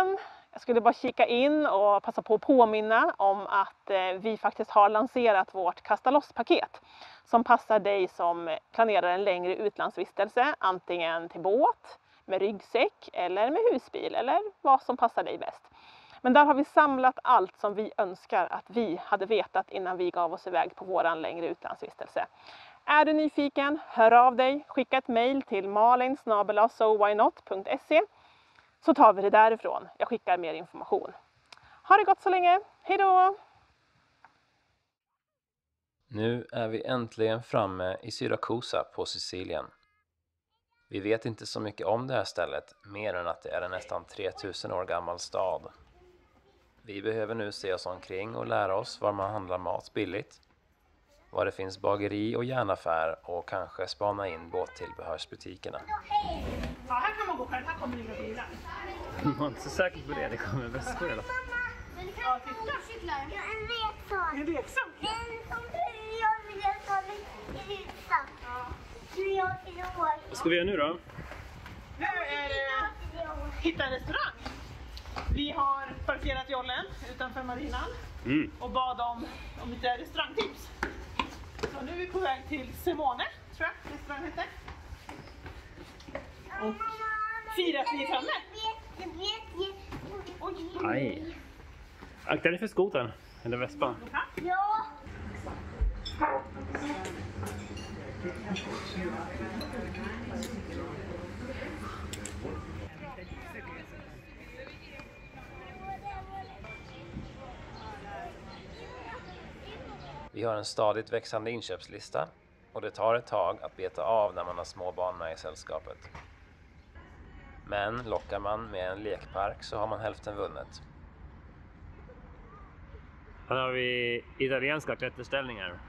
nyfiken. Jag skulle bara kika in och passa på att påminna om att vi faktiskt har lanserat vårt Kasta loss-paket som passar dig som planerar en längre utlandsvistelse, antingen till båt, med ryggsäck eller med husbil eller vad som passar dig bäst. Men där har vi samlat allt som vi önskar att vi hade vetat innan vi gav oss iväg på våran längre utlandsvistelse. Är du nyfiken, hör av dig, skicka ett mejl till malin@sowhynot.se så tar vi det därifrån. Jag skickar mer information. Ha det gott så länge, hej då! Nu är vi äntligen framme i Syrakusa på Sicilien. Vi vet inte så mycket om det här stället, mer än att det är en nästan 3000 år gammal stad. Vi behöver nu se oss omkring och lära oss var man handlar mat billigt, var det finns bageri och järnaffär och kanske spana in båttillbehörsbutikerna. Ja, här kan man gå själv, här kommer inga bilar. Jag är inte så säker på det, det kommer väskor i alla fall. Ja, titta. En leksak. Vad ska vi göra nu då? Nu är det hitta en restaurang. Vi har parkerat jollen utanför marinan och bad om lite restaurangtips. Så nu är vi på väg till Simone, tror jag restaurangen heter. Och fira att vi är framme. Aj. Akta dig för skoten, eller vespan. Ja. Vi har en stadigt växande inköpslista och det tar ett tag att beta av när man har små barn med i sällskapet. Men lockar man med en lekpark så har man hälften vunnet. Här har vi italienska klätterställningar.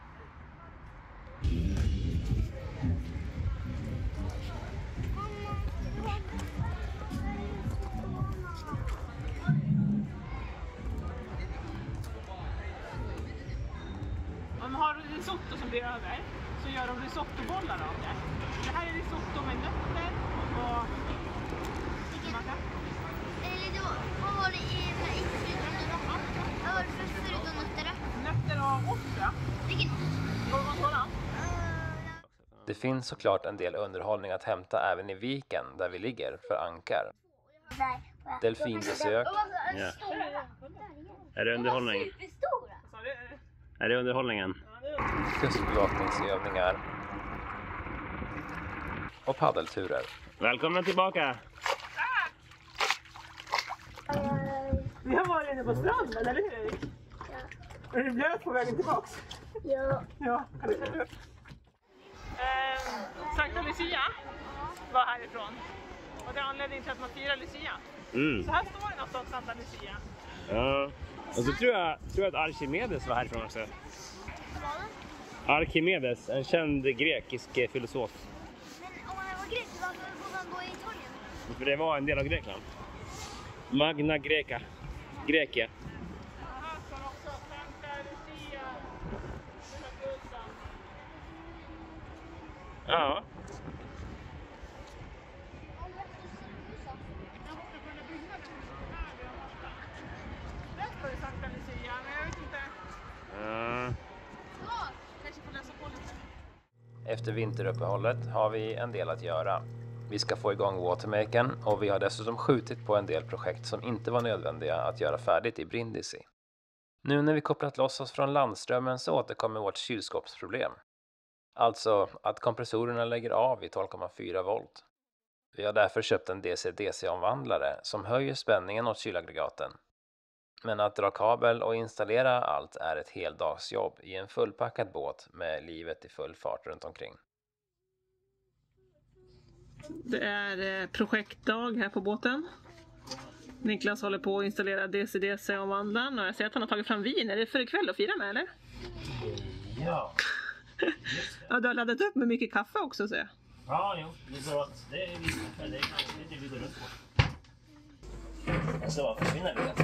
Om man har risotto som blir över så gör de risottobollar av det. Det här är risotto med nötter och Eller då, vad var det i förutom vad var det förutom nötter då? nötter och ostra. Vilken? Gorgonzola. Det finns såklart en del underhållning att hämta även i viken där vi ligger för ankar. Delfinbesök. Ja. Är det underhållning? Är det underhållningen? Kustbevakningsövningar. Och paddelturer. Välkomna tillbaka! Vi har varit inne på stranden, eller hur Erik? Ja. Är du blöt på vägen tillbaks? Ja. Ja, kan du känna upp? Sankta Lucia var härifrån. Och det är anledningen till att man firar Lucia. Så här står det något om Santa Lucia. Ja. Och så tror jag att Archimedes var härifrån också. Archimedes, en känd grekisk filosof. Men om han var grek, varför borde han gå i Italien? För det var en del av Grekland. Magna Greca. Grekia. Här står också Santa Lucia. Ja. Där står det Santa Lucia, men jag vet inte. Kanske får läsa på lite. Efter vinteruppehållet har vi en del att göra. Vi ska få igång Watermakern och vi har dessutom skjutit på en del projekt som inte var nödvändiga att göra färdigt i Brindisi. Nu när vi kopplat loss oss från landströmmen så återkommer vårt kylskåpsproblem. Alltså att kompressorerna lägger av i 12,4 volt. Vi har därför köpt en DC-DC-omvandlare som höjer spänningen åt kylaggregaten. Men att dra kabel och installera allt är ett heldagsjobb i en fullpackad båt med livet i full fart runt omkring. Det är projektdag här på båten. Niklas håller på att installera DC-DC-omvandlaren och jag ser att han har tagit fram vin. Är det för ikväll att fira med eller? Ja. Ja, du har laddat upp med mycket kaffe också ser jag. Ja, jo. Det går åt. Det är visst. Det är det vi går runt på. Så vad försvinner det?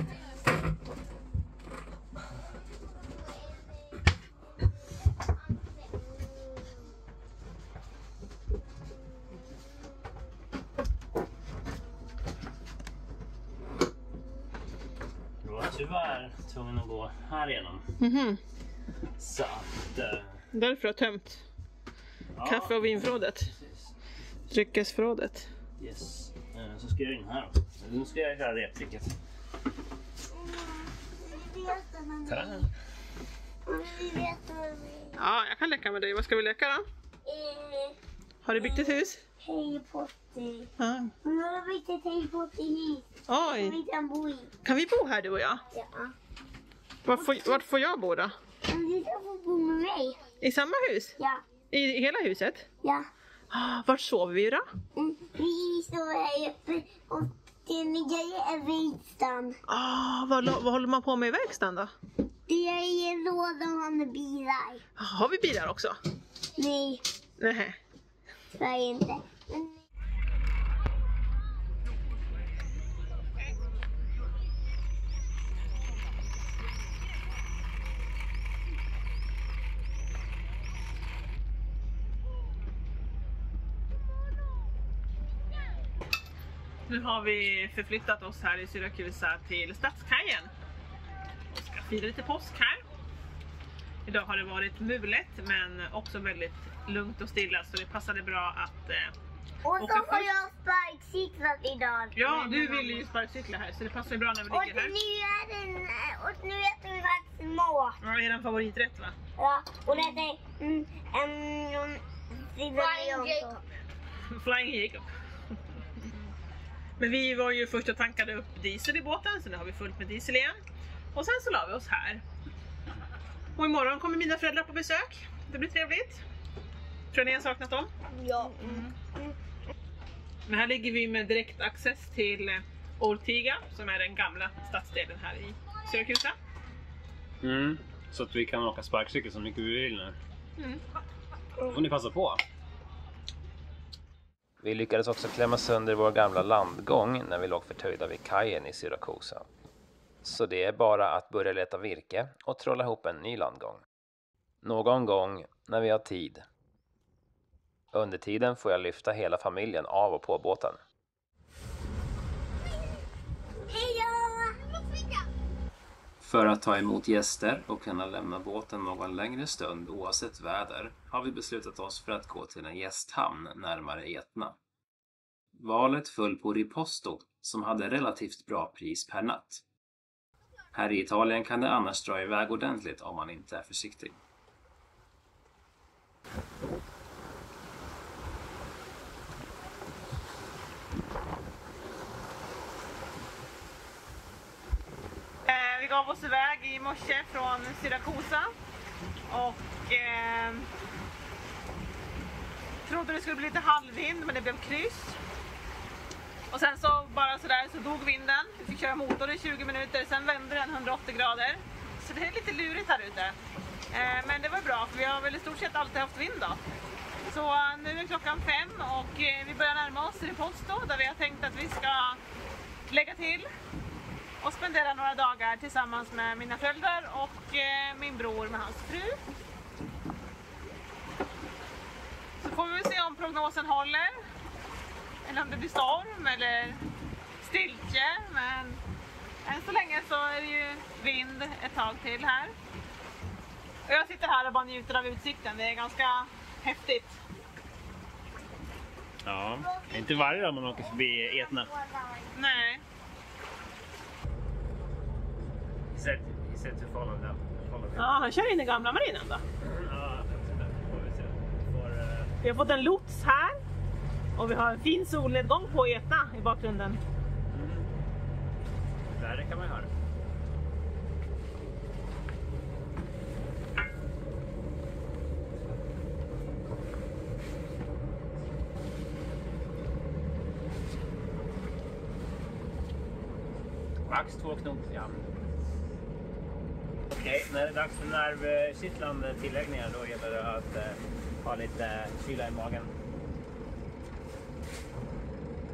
tyvärr tvungen att gå här igenom. Så att... Därför har jag tömt kaffe- och vinförrådet. Precis. Dryckesförrådet. Yes. Så ska jag in här också. Nu ska jag göra reptricket. Ja, jag kan leka med dig. Vad ska vi leka då? Har du byggt ett hus? Harry Potter. Ja. Nu har vi byggt ett Harry Potter-hus. Oj. Vi kan bo i. Kan vi bo här du och jag? Ja. Vart får jag bo då? Men du ska få bo med mig. I samma hus? Ja. I hela huset? Ja. Vart sover vi då? Vi står här uppe och det nya är verkstaden. Vad håller man på med i verkstaden då? Det är en låda med bilar. Har vi bilar också? Nej, Nej. tyvärr inte. Men... Nu har vi förflyttat oss här i Syrakusa till Stadskajen och ska fira lite påsk här. Idag har det varit mulet men också väldigt lugnt och stilla så det passade bra att Och så får jag sparkcyklat idag. Ja, du ville ju sparkcykla här så det passar bra när vi ligger här. Och nu äter vi faktiskt mat. Ja, det är din favoriträtt va? Ja, och det är Flying Jacob. Men vi var ju först och tankade upp diesel i båten så nu har vi fullt med diesel igen. Och sen så la vi oss här. Och imorgon kommer mina föräldrar på besök. Det blir trevligt. Tror ni har saknat dem? Ja. Men här ligger vi med direkt access till Ortiga som är den gamla stadsdelen här i Syrakusa. Så att vi kan åka sparkcykel så mycket vi vill nu. Får ni passa på. Vi lyckades också klämma sönder vår gamla landgång när vi låg förtöjda vid kajen i Syrakusa. Så det är bara att börja leta virke och trolla ihop en ny landgång. Någon gång när vi har tid. Under tiden får jag lyfta hela familjen av och på båten. För att ta emot gäster och kunna lämna båten någon längre stund oavsett väder har vi beslutat oss för att gå till en gästhamn närmare Etna. Valet föll på Riposto som hade relativt bra pris per natt. Här i Italien kan det annars dra iväg ordentligt om man inte är försiktig. Vi gav oss iväg i morse från Syrakusa och trodde det skulle bli lite halvvind men det blev kryss. Och sen så bara sådär så dog vinden. Vi fick köra motor i 20 minuter, sen vände den 180 grader. Så det är lite lurigt här ute. Men det var bra för vi har väl i stort sett alltid haft vind då. Så nu är klockan 5 och vi börjar närma oss Riposto där vi har tänkt att vi ska lägga till och spendera några dagar tillsammans med mina föräldrar och min bror med hans fru. Så får vi se om prognosen håller. Eller om det blir storm eller stiltje. Men än så länge så är det ju vind ett tag till här. Och jag sitter här och bara njuter av utsikten. Det är ganska häftigt. Ja, inte varje dag man åker förbi Etna. Nej. He said to follow them. Ja, han kör in i gamla marinen då. Ja, får vi se. Vi har fått en lots här. Och vi har en fin solnedgång på Etna i bakgrunden. Där kan man höra. Max 2 knop, ja. Okej, när det är dags för nervkittlande tilläggningar då gäller det att ha lite kyla i magen.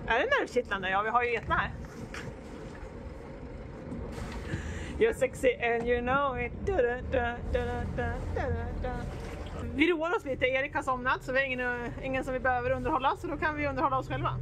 Är det nervkittlande? Ja, vi har ju Etna här. You're sexy and you know it. Vi roar oss lite. Erik har somnat så vi har ingen som vi behöver underhålla. Så då kan vi underhålla oss själva.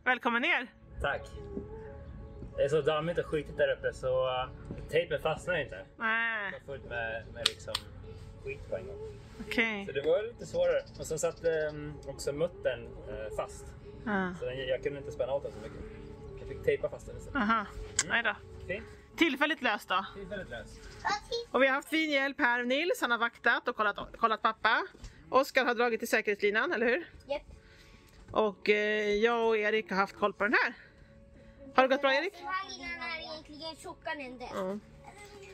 Välkommen ner! Tack. Det är så dammigt och skitigt där uppe så tejpen fastnar inte. Nej, Det var fullt med liksom skit på en gång. okej. Så det var lite svårare. Och sen satt också muttern fast. Så jag kunde inte spänna åt den så mycket. Jag fick tejpa fast den istället. Aha, nej då. Fint. Tillfälligt löst då. Tillfälligt löst. Och vi har haft fin hjälp här. Nils, han har vaktat och kollat pappa. Oskar har dragit i säkerhetslinan, eller hur? Japp. Och jag och Erik har haft koll på den här. Har det gått bra, Erik? Den här linan är egentligen tjockare än det.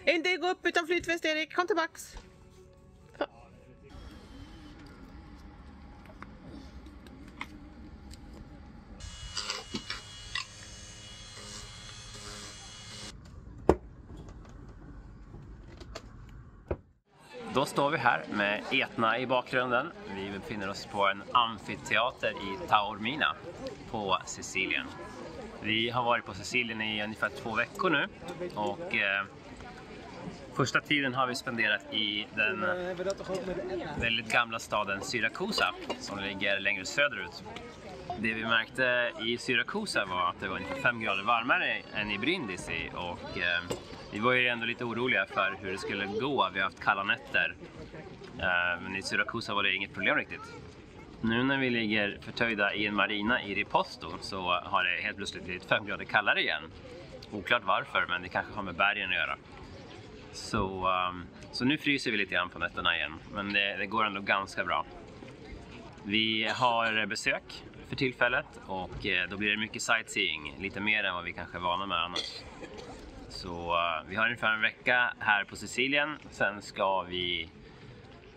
Ja. Inte gå upp utan flytväst, Erik. Kom tillbaks. Så. Då står vi här med Etna i bakgrunden. Vi befinner oss på en amfiteater i Taormina på Sicilien. Vi har varit på Sicilien i ungefär 2 veckor nu och första tiden har vi spenderat i den väldigt gamla staden Syrakusa som ligger längre söderut. Det vi märkte i Syrakusa var att det var ungefär 5 grader varmare än i Brindisi och vi var ju ändå lite oroliga för hur det skulle gå. Vi har haft kalla nätter. Men i Syrakusa var det inget problem riktigt. Nu när vi ligger förtöjda i en marina i Riposto så har det helt plötsligt blivit 5 grader kallare igen. Oklart varför, men det kanske har med bergen att göra. Så nu fryser vi lite grann på nätterna igen. Men det går ändå ganska bra. Vi har besök för tillfället och då blir det mycket sightseeing. Lite mer än vad vi kanske är vana med annars. Så vi har ungefär en vecka här på Sicilien. Sen ska vi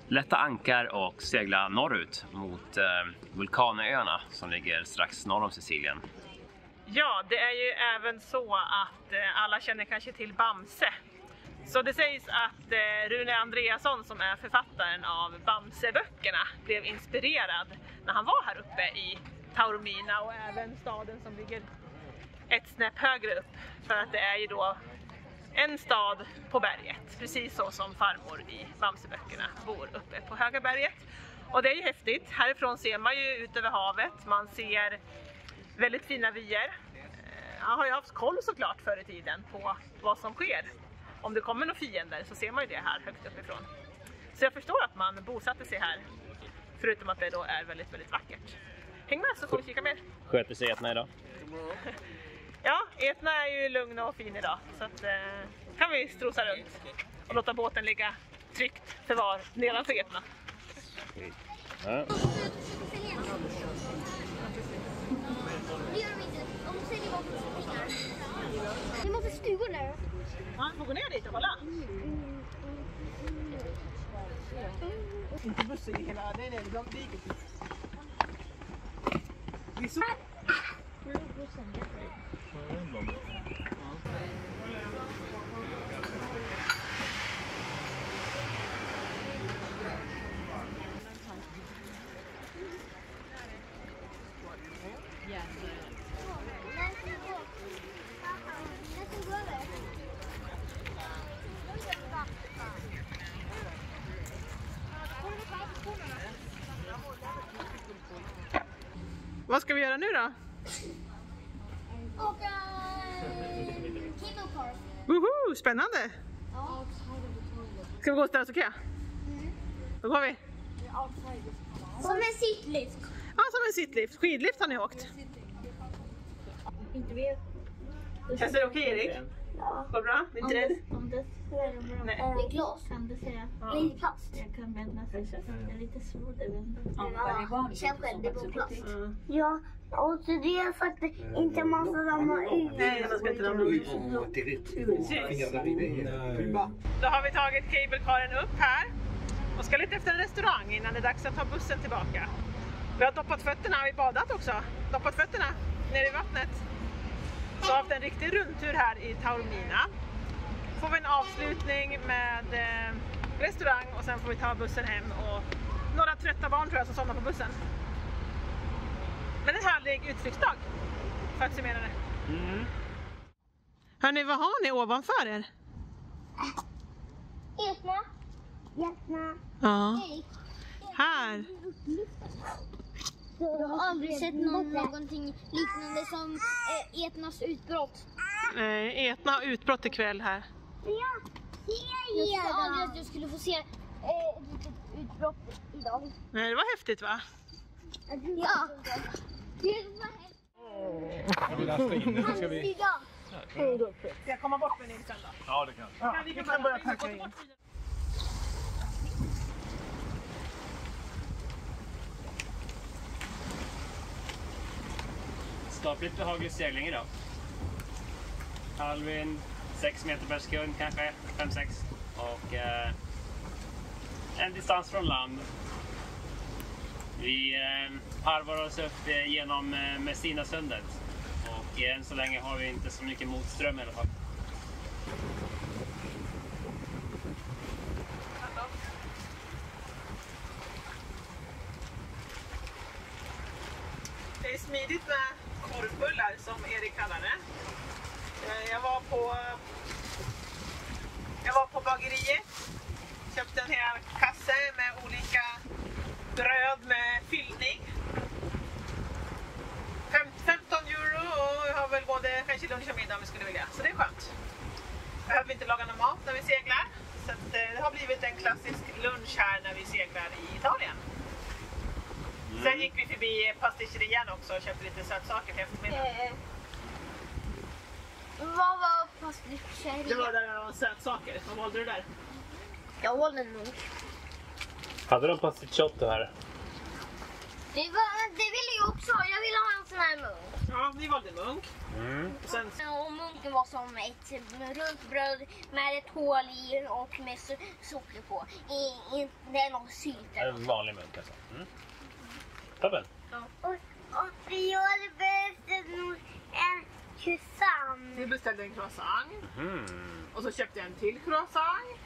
lätta ankar och segla norrut mot Vulkanöarna som ligger strax norr om Sicilien. Ja, det är ju även så att alla känner kanske till Bamse. Så det sägs att Rune Andreasson som är författaren av Bamse-böckerna blev inspirerad när han var här uppe i Taormina och även staden som ligger ett snäpp högre upp. För att det är ju då en stad på berget, precis så som farmor i Bamse-böckerna bor uppe på höga berget. Och det är ju häftigt. Härifrån ser man ju ut över havet, man ser väldigt fina vyer. Jag har ju haft koll såklart förr i tiden på vad som sker. Om det kommer några fiender så ser man ju det här högt uppifrån. Så jag förstår att man bosatte sig här, förutom att det då är väldigt, väldigt vackert. Häng med så får vi kika mer. Sköter sig Etna idag? Ja, Etna är ju lugn och fin idag, så att, kan vi strosa runt och låta båten ligga tryggt förvar nedanför Etna. Ja. Det gör de inte. De säljer bara för pengar. Vi måste stugor där. Ja, får gå ner dit och kolla. Inte bussen i hela, nej, de diket. Vi så. Vad ska vi göra nu då? Och cable car. Woho, spännande! Ja. Ska vi gå och ställa oss och köa? Då går vi. Som en sittlift. Ja, som en sittlift. Skidlift har ni åkt. Inte vet. Känns det okej, Erik? Ja. Går bra? Är inte rädd? Om det är bra. Nej. Det är glas. Kan du säga? Det är plast. Jag kan vända sig. Det är lite svårt att vända. Ja, känn själv, det är på plast. Ja, och så det är för att inte man ska ramla ut. Nej, man ska inte ramla ut. Då har vi tagit cablecaren upp här och ska leta efter en restaurang innan det är dags att ta bussen tillbaka. Vi har doppat fötterna, har vi badat också. Doppat fötterna ner i vattnet. Så har vi haft en riktig rundtur här i Taormina. Får vi en avslutning med restaurang och sen får vi ta bussen hem och några trötta barn tror jag som somnar på bussen. Men en härlig utflyktsdag, för att summera det. Hörrni, vad har ni ovanför er? Etna. Etna. Ja. Erik. Här. Jag har aldrig sett någonting liknande som Etnas utbrott. Etna har utbrott ikväll här. Jag trodde aldrig att jag skulle få se ett utbrott idag. Nej, det var häftigt va? Ja. Det var Jag vill lasta in det, så ska vi... Ska jag komma bort med Nilsson då? Ja, det kan. Ja, vi kan börja packa in. Skapligt behaglig segling idag. Halvvind, 6 meter per sekund kanske, 5-6. Och en distans från land. Vi harvar oss upp genom Messinasundet. Och än så länge har vi inte så mycket motström i alla fall. Det är smidigt med korvbullar som Erik kallar det. Jag var på bageriet, köpte en hel kasse med olika bröd med fyllning. 15 euro och jag har väl både kanske lunch och middag om vi skulle vilja, så det är skönt. Behöver inte laga någon mat när vi seglar, så att det har blivit en klassisk lunch här när vi seglar i Italien. Sen gick vi förbi pasticcerian också och köpte lite sötsaker till eftermiddagen. Vad var pasticcerian? Det var där det var sötsaker. Vad valde du där? Jag valde en munk. Hade de pasticciotto här? Det ville jag också. Jag ville ha en sån här munk. Ja, vi valde munk. Och sen... Och munken var som ett runt bröd med ett hål i och med socker på. Det är någon sylt. En vanlig munk alltså. Toppen. Och jag beställde nog en croissant. Vi beställde en croissant. Och så köpte jag en till croissant.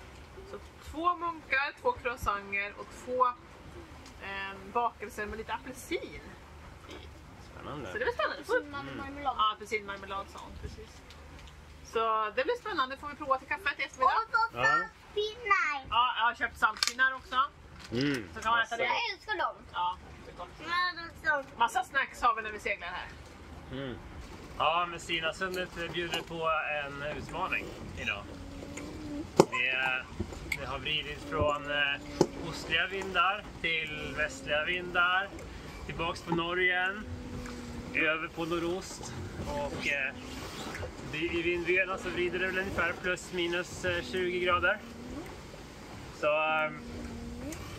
Så 2 munkar, 2 croissanter och 2 bakelser med lite apelsin. Spännande. Så det blir spännande. Apelsinmarmelad. Ja, apelsinmarmelad sa hon, precis. Så det blir spännande. Får vi prova till kaffet i eftermiddag. Och så saltpinnar. Ja, jag har köpt saltpinnar också. Så kan man äta det. Jag älskar dem. Ja, det är gott. Men också Massa snacks har vi när vi seglar här. Ja, Messinasundet bjuder på en utmaning idag. Det har vridit från ostliga vindar till västliga vindar, tillbaks på Norgen, över på nordost och i vindvedarna så vrider det väl ungefär plus minus 20 grader. Så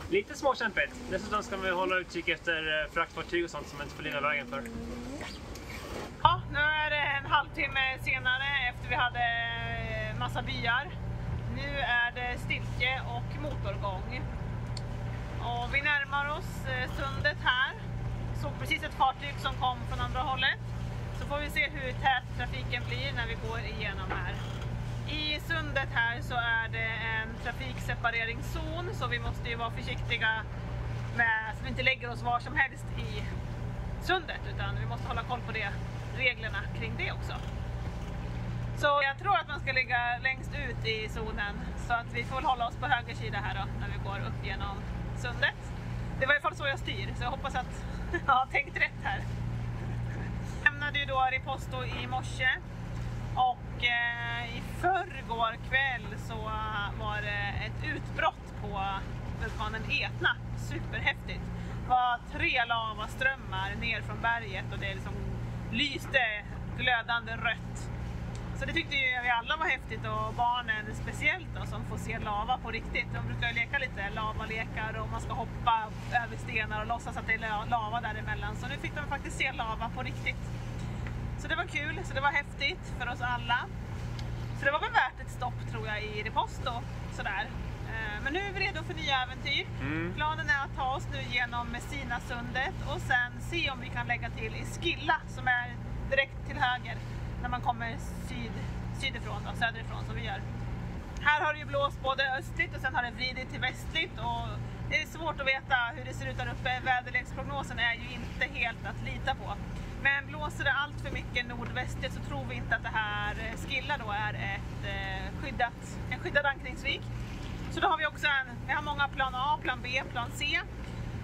lite småkämpigt. Dessutom ska vi hålla utkik efter fraktfartyg och sånt som inte får ligga vägen för. Ja, nu är det en halvtimme senare efter vi hade massa byar. Nu är det stiltje och motorgång. Och vi närmar oss sundet här. Såg precis ett fartyg som kom från andra hållet. Så får vi se hur tät trafiken blir när vi går igenom här. I sundet här så är det en trafiksepareringszon, så vi måste ju vara försiktiga med så vi inte lägger oss var som helst i sundet, utan vi måste hålla koll på det, reglerna kring det också. Så jag tror att man ska ligga längst ut i zonen, så att vi får hålla oss på höger sida här då, när vi går upp genom sundet. Det var i alla fall så jag styr, så jag hoppas att jag har tänkt rätt här. Jag lämnade ju då Riposto i morse och i förrgår kväll så var det ett utbrott på vulkanen Etna. Superhäftigt. Det var 3 lavaströmmar ner från berget och det liksom lyste glödande rött. Så det tyckte ju vi alla var häftigt, och barnen speciellt då, som får se lava på riktigt. De brukar ju leka lite lavalekar och man ska hoppa över stenar och låtsas att det är lava däremellan. Så nu fick de faktiskt se lava på riktigt. Så det var kul, så det var häftigt för oss alla. Så det var väl värt ett stopp tror jag i Riposto. Sådär. Men nu är vi redo för nya äventyr. Planen är att ta oss nu genom Messinasundet och sen se om vi kan lägga till i Skilla som är direkt till höger när man kommer sydifrån då, söderifrån som vi gör. Här har det ju blåst både östligt och sen har det vridit till västligt och det är svårt att veta hur det ser ut där uppe. Väderleksprognosen är ju inte helt att lita på. Men blåser det allt för mycket nordvästligt så tror vi inte att det här Skilla då är en skyddad ankringsvik. Så då har vi också vi har många plan A, plan B, plan C.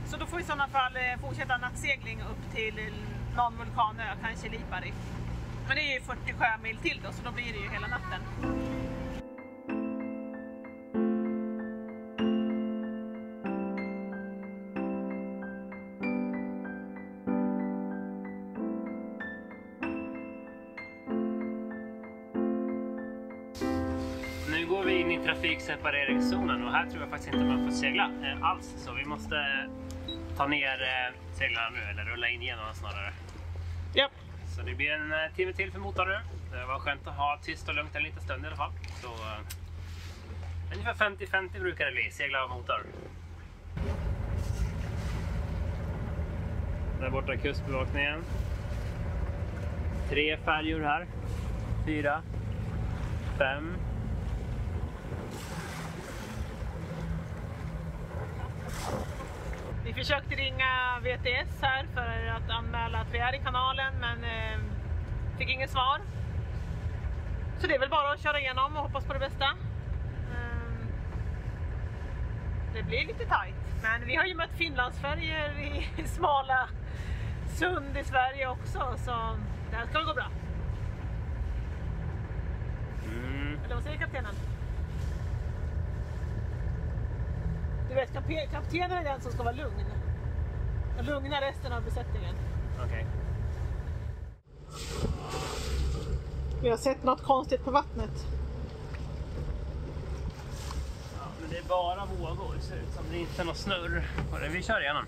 Så då får vi i sådana fall fortsätta nattsegling upp till någon vulkanö, kanske Lipari. Men det är ju 40 sjömil till då, så då blir det ju hela natten. Nu går vi in i trafiksepareringszonen och här tror jag faktiskt inte man får segla alls. Så vi måste ta ner seglarna nu, eller rulla in igenom snarare. Ja. Så det blir en timme till för motorn. Det var skönt att ha tyst och lugnt en liten stund i alla fall. Så ungefär 50-50 brukar det bli, segla av motor. Där borta är kustbevakningen. 3 färjor här. 4, 5. Vi försökte ringa VTS här för att anmäla att vi är i kanalen, men fick inget svar. Så det är väl bara att köra igenom och hoppas på det bästa. Det blir lite tajt, men vi har ju mött Finlandsfärger i smala sund i Sverige också, så det här ska gå bra. Eller vad säger kaptenen? Du vet, kaptenen är den som ska vara lugn. Och lugna resten av besättningen. Okej. Vi har sett något konstigt på vattnet. Ja, men det är bara vågor, det ser ut som det inte är någon snurr på det. Vi kör igenom.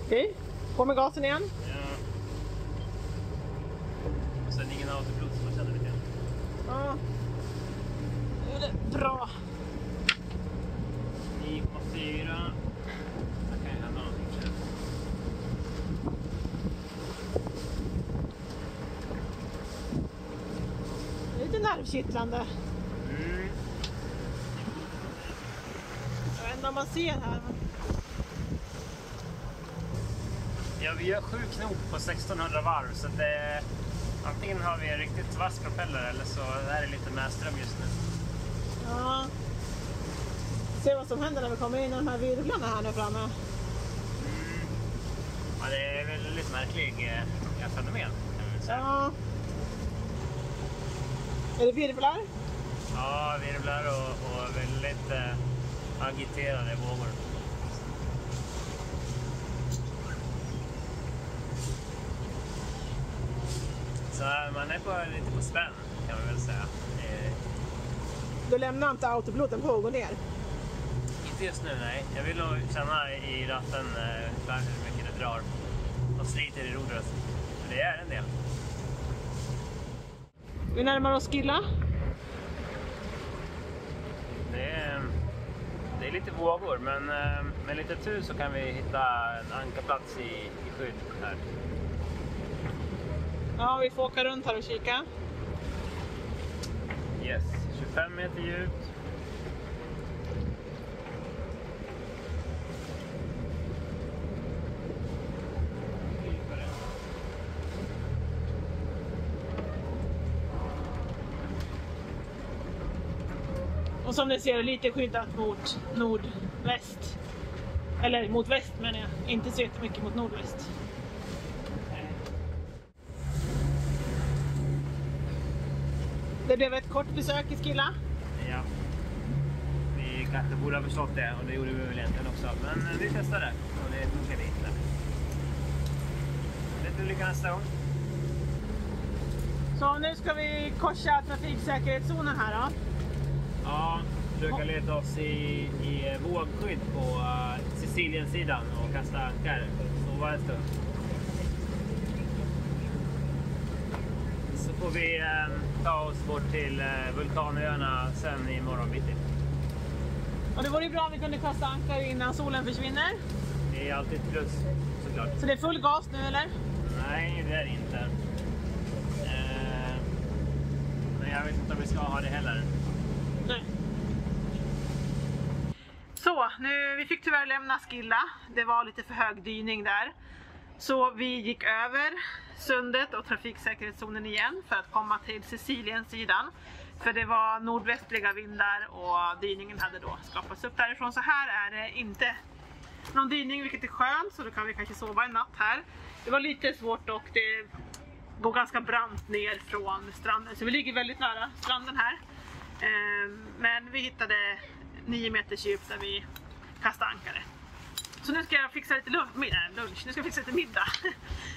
Okej, på med gasen igen. Ja. Och sen ingen autoblod som man känner lite grann. Ja. Nu är det bra. 9,4. Det kan ju hända någonting. Det är lite nervkittlande. Jag vet inte om man ser här. Ja, vi gör 7 knop på 1600 varv, så det antingen har vi en riktigt vass propeller eller så är det lite mäström just nu. Ja. Se vad som händer när vi kommer in i de här virvlarna här nu framme. Ja, det är väldigt märklig fenomen, kan man säga. Ja. Är det virvlar? Ja, virvlar och väldigt agiterade vågor. Så man är lite på spänn, kan man väl säga. Du lämnar inte autopiloten på och går ner? Inte just nu, nej. Jag vill nog känna i ratten hur mycket det drar och sliter i rodret. För det är en del. Vi närmar oss Skilla. Det är lite vågor, men med lite tur så kan vi hitta en ankarplats i skydd här. Ja, vi får åka runt här och kika. Yes, 25 meter djupt. Och som ni ser lite skyddat mot nordväst. Eller mot väst menar jag, inte så jättemycket mot nordväst. Det blev ett kort besök i Skilla. Ja. Vi kanske borde ha förstått det, och det gjorde vi väl egentligen också. Men vi testade och det funkade inte. Lite lycka nästa gång. Så nu ska vi korsa trafiksäkerhetszonen här då. Ja, försöka leta oss i vågskydd på Siciliensidan och kasta ankar. Sova en stund. Så får vi ta oss bort till vulkanöarna sen i morgonbitti. Och det vore ju bra om vi kunde kasta ankar innan solen försvinner. Det är alltid ett plus, såklart. Så det är full gas nu eller? Nej, det är det inte. Men jag vet inte om vi ska ha det heller. Nej. Så, vi fick tyvärr lämna Skilla. Det var lite för hög dyning där. Så vi gick över sundet och trafiksäkerhetszonen igen för att komma till Siciliensidan. För det var nordvästliga vindar och dyningen hade då skapats upp därifrån. Så här är det inte någon dyning, vilket är skönt, så då kan vi kanske sova en natt här. Det var lite svårt och det går ganska brant ner från stranden, så vi ligger väldigt nära stranden här. Men vi hittade 9 meters djup där vi kastade ankare. Så nu ska jag fixa lite lunch, nu ska jag fixa lite middag.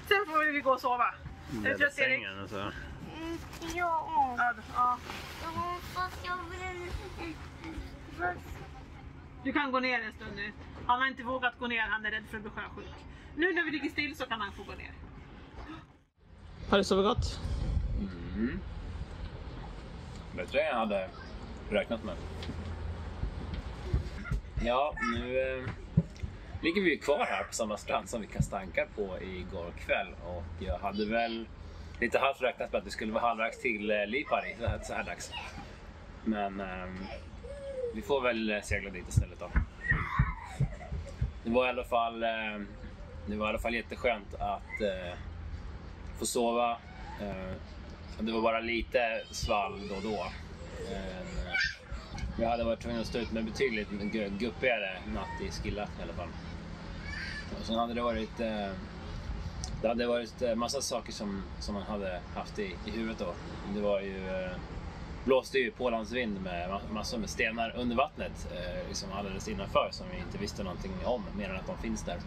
Sen får vi gå och sova. Är du trött, Erik? Alltså. Ja. Ja. Fast jag vill... Du kan gå ner en stund nu. Han har inte vågat gå ner, han är rädd för att bli sjösjuk. Nu när vi ligger still så kan han få gå ner. Har du sovit gott? Bättre än jag hade räknat med. Ja, nu ligger vi kvar här på samma strand som vi kastade ankar på igår kväll. Och jag hade väl lite halvt räknat med att det skulle vara halvvägs till Lipari så här dags. Men vi får väl segla dit istället då. Det var i alla fall jätteskönt att få sova. Det var bara lite svall då och då. Jag hade varit tvungen att stå ut med betydligt guppigare natt i Skilla i alla fall. Och sen hade det varit massa saker som man hade haft i huvudet då. Det var ju blåste ju pålandsvind med massor med stenar under vattnet liksom alldeles innanför som vi inte visste någonting om, mer än att de finns där.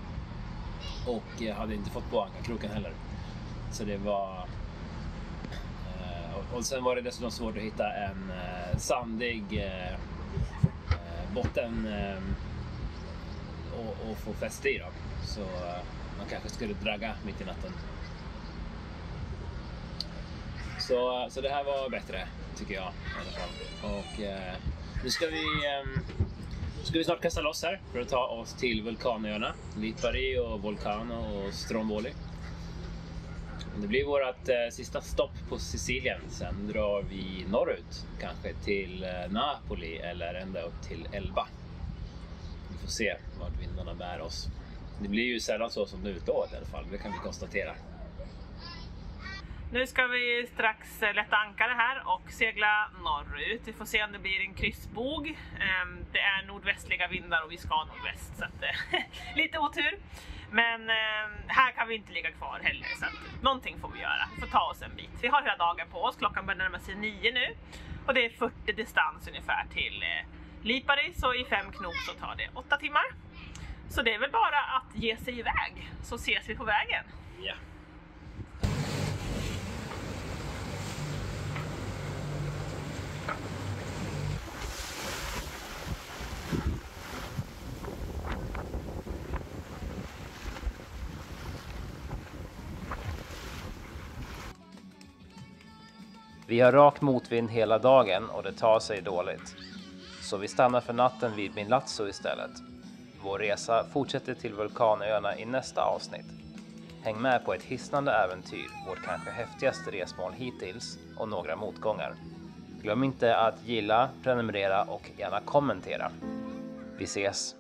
Och jag hade inte fått på ankarkroken heller. Så det var... Och sen var det dessutom svårt att hitta en sandig botten och få fäste i då. Så man kanske skulle dragga mitt i natten. Så det här var bättre, tycker jag i alla fall. Och nu ska vi snart kasta loss här för att ta oss till vulkanöarna Lipari och Vulcano och Stromboli. Det blir vårt sista stopp på Sicilien. Sen drar vi norrut, kanske till Napoli eller ända upp till Elba. Vi får se vart vindarna bär oss. Det blir ju sällan så som det utlovat i alla fall, det kan vi konstatera. Nu ska vi strax lätta ankare här och segla norrut. Vi får se om det blir en kryssbog. Det är nordvästliga vindar och vi ska nordväst, så att, lite otur. Men här kan vi inte ligga kvar heller, så att någonting får vi göra. Vi får ta oss en bit. Vi har hela dagen på oss, klockan börjar närma sig 9 nu. Och det är 40 distans ungefär till Lipari, så i 5 knop så tar det 8 timmar. Så det är väl bara att ge sig iväg, så ses vi på vägen. Ja. Vi har rak motvind hela dagen och det tar sig dåligt. Så vi stannar för natten vid Milazzo istället. Vår resa fortsätter till vulkanöarna i nästa avsnitt. Häng med på ett hisnande äventyr, vårt kanske häftigaste resmål hittills och några motgångar. Glöm inte att gilla, prenumerera och gärna kommentera. Vi ses!